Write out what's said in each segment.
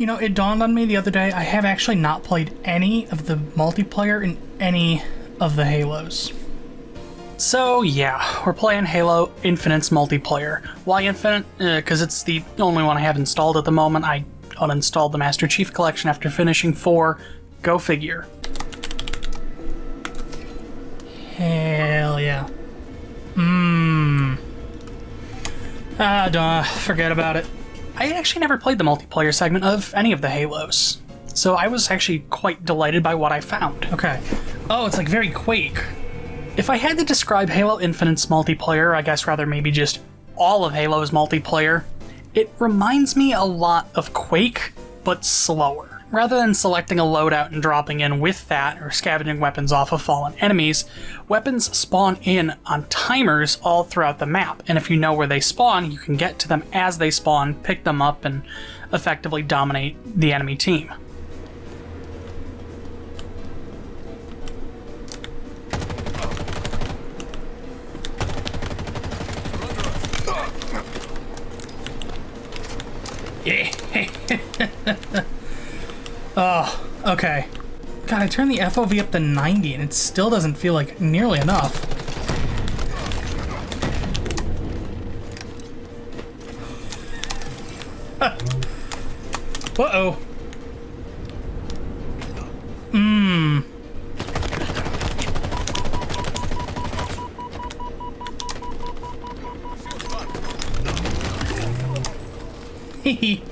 You know, it dawned on me the other day, I have actually not played any of the multiplayer in any of the Halos. So yeah, we're playing Halo Infinite's multiplayer. Why Infinite? Because it's the only one I have installed at the moment. I uninstalled the Master Chief Collection after finishing 4. Go figure. Hell yeah. Forget about it. I actually never played the multiplayer segment of any of the Halos, so I was actually quite delighted by what I found. Okay. Oh, it's like very Quake. If I had to describe Halo Infinite's multiplayer, I guess rather maybe just all of Halo's multiplayer, it reminds me a lot of Quake, but slower. Rather than selecting a loadout and dropping in with that, or scavenging weapons off of fallen enemies, weapons spawn in on timers all throughout the map, and if you know where they spawn, you can get to them as they spawn, pick them up, and effectively dominate the enemy team. Yeah. Oh, okay. God, I turned the FOV up to 90 and it still doesn't feel like nearly enough. Uh-oh. Hehe.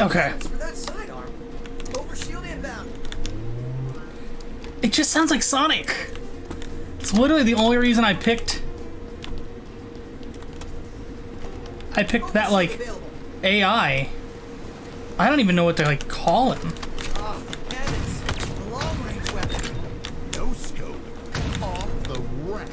Okay. It just sounds like Sonic. It's literally the only reason I picked that, like, AI. I don't even know what to, like, call him. No scope. Off the rack.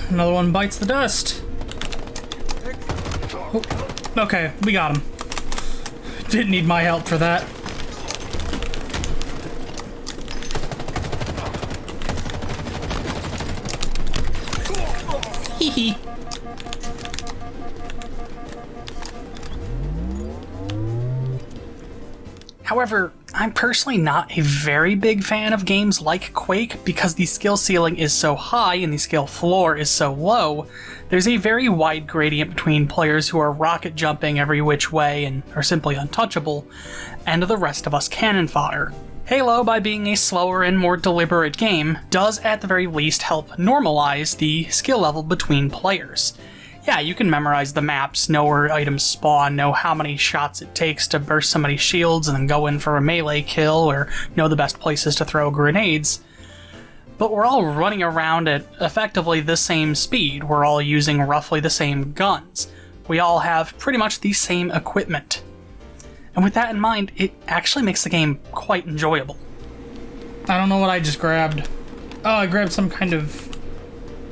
Another one bites the dust. Oh, okay, we got him. Didn't need my help for that. Hee hee. However, I'm personally not a very big fan of games like Quake because the skill ceiling is so high and the skill floor is so low. There's a very wide gradient between players who are rocket jumping every which way and are simply untouchable, and the rest of us cannon fodder. Halo, by being a slower and more deliberate game, does at the very least help normalize the skill level between players. Yeah, you can memorize the maps, know where items spawn, know how many shots it takes to burst somebody's shields and then go in for a melee kill, or know the best places to throw grenades. But we're all running around at effectively the same speed, we're all using roughly the same guns. We all have pretty much the same equipment. And with that in mind, it actually makes the game quite enjoyable. I don't know what I just grabbed. Oh, I grabbed some kind of,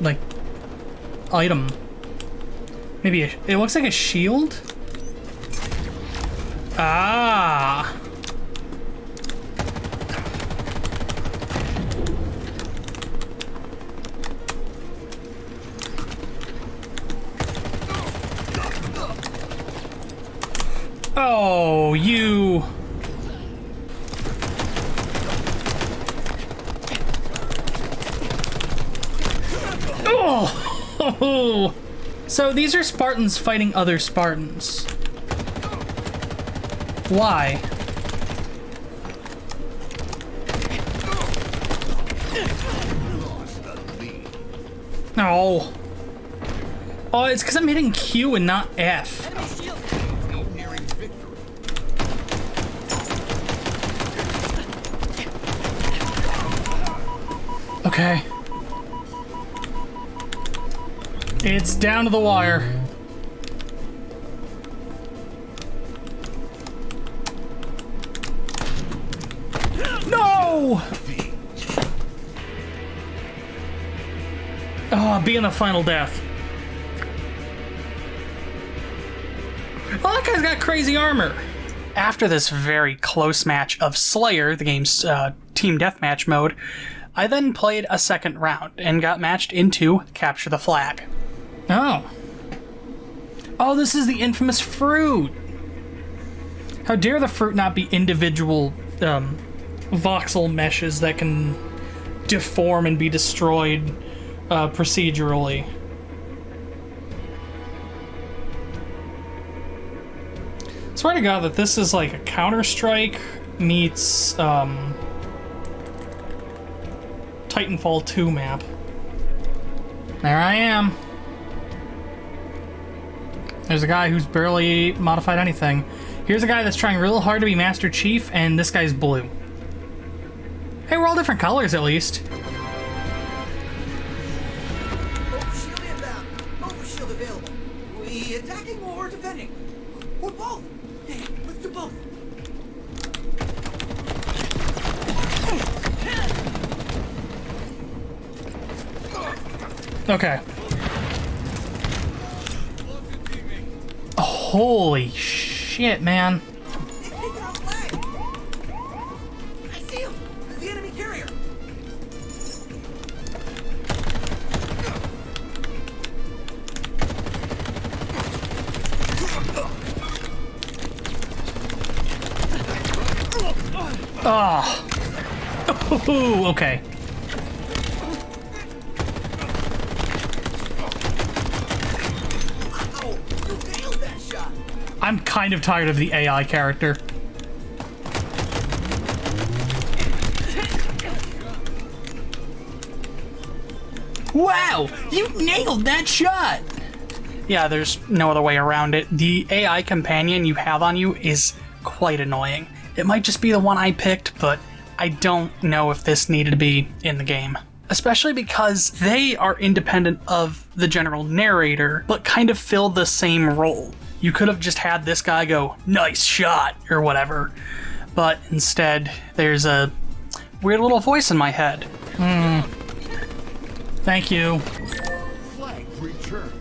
like, item. Maybe it looks like a shield? Ah! Oh, you... Oh! So these are Spartans fighting other Spartans. Why? No. Oh, it's because I'm hitting Q and not F. Okay. It's down to the wire. No! Oh, being the final death. Oh, that guy's got crazy armor. After this very close match of Slayer, the game's team deathmatch mode, I then played a second round and got matched into Capture the Flag. Oh. Oh, this is the infamous fruit! How dare the fruit not be individual voxel meshes that can deform and be destroyed procedurally. Swear to God that this is like a Counter-Strike meets Titanfall 2 map. There I am. There's a guy who's barely modified anything. Here's a guy that's trying real hard to be Master Chief, and this guy's blue. Hey, we're all different colors at least. Overshield inbound. Overshield available. We attacking or defending? Or both? Hey, let's do both. Okay. Holy shit, man. They've taken our flag. I see him. The enemy carrier. Oh. Ooh, okay. Wow, you nailed that shot. I'm kind of tired of the AI character. Wow, you nailed that shot! Yeah, there's no other way around it. The AI companion you have on you is quite annoying. It might just be the one I picked, but I don't know if this needed to be in the game. Especially because they are independent of the general narrator, but kind of fill the same role. You could have just had this guy go, "Nice shot," or whatever. But instead, there's a weird little voice in my head. Thank you. Flag returned.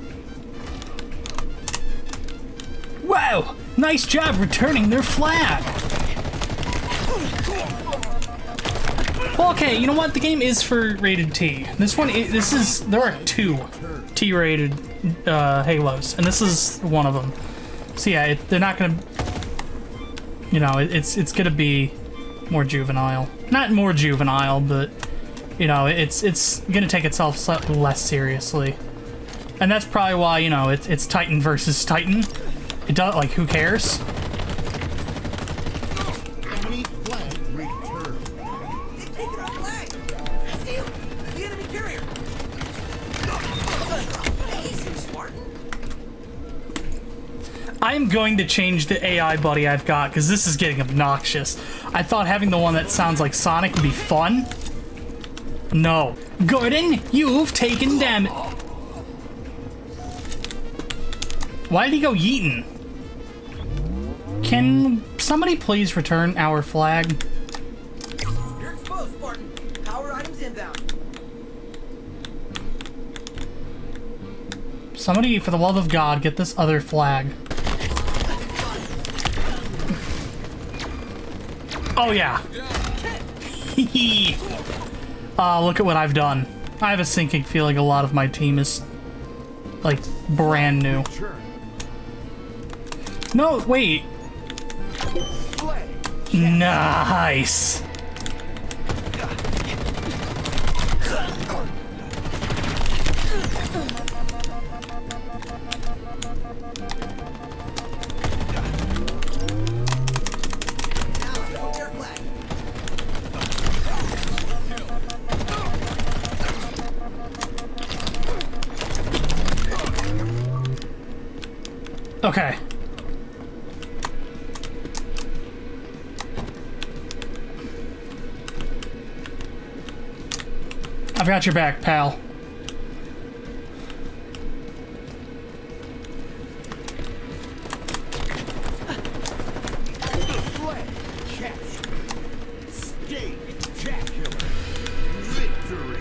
Wow, nice job returning their flag. Well, okay, you know what? The game is for rated T. There are 2 T-rated Halos, and this is one of them. So yeah, they're not gonna, it's gonna be more juvenile. Not more juvenile, but it's gonna take itself slightly less seriously. And that's probably why, it's Titan versus Titan. It does, like, who cares? Enemy flag returned. They've taken our flag. I see him. The enemy carrier. Easy, Spartan. I'm going to change the AI buddy I've got, because this is getting obnoxious. I thought having the one that sounds like Sonic would be fun. No. Gordon, you've taken damage. Why did he go yeetin'? Can somebody please return our flag? You're exposed, Spartan. Power items inbound. Somebody, for the love of God, get this other flag. Oh, yeah. Look at what I've done. I have a sinking feeling a lot of my team is, like, brand new. Turn. No, wait. Flag. Nice. Now, put their flag. Okay. I've got your back, pal. Flag captured. Spectacular. Victory.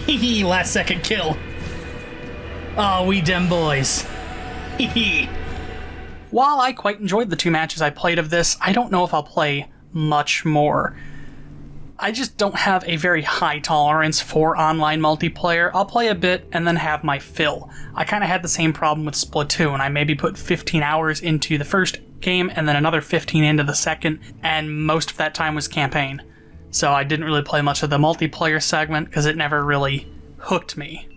Hee last second kill. Oh, we dem boys. Hee While I quite enjoyed the 2 matches I played of this, I don't know if I'll play much more. I just don't have a very high tolerance for online multiplayer. I'll play a bit and then have my fill. I kind of had the same problem with Splatoon. I maybe put 15 hours into the first game and then another 15 into the second, and most of that time was campaign. So I didn't really play much of the multiplayer segment because it never really hooked me.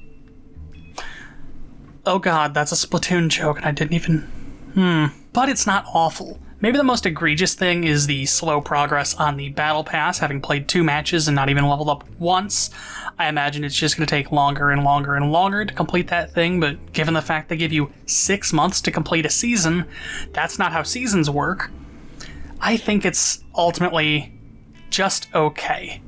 Oh god, that's a Splatoon joke and I didn't even... But it's not awful. Maybe the most egregious thing is the slow progress on the Battle Pass, having played 2 matches and not even leveled up once. I imagine it's just going to take longer and longer and longer to complete that thing, but given the fact they give you 6 months to complete a season, that's not how seasons work. I think it's ultimately just okay.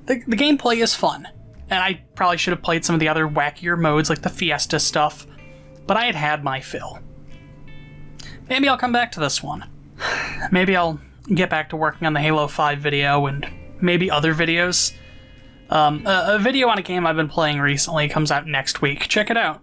The gameplay is fun, and I probably should have played some of the other wackier modes like the Fiesta stuff, but I had had my fill. Maybe I'll come back to this one. Maybe I'll get back to working on the Halo 5 video and maybe other videos. A video on a game I've been playing recently comes out next week. Check it out.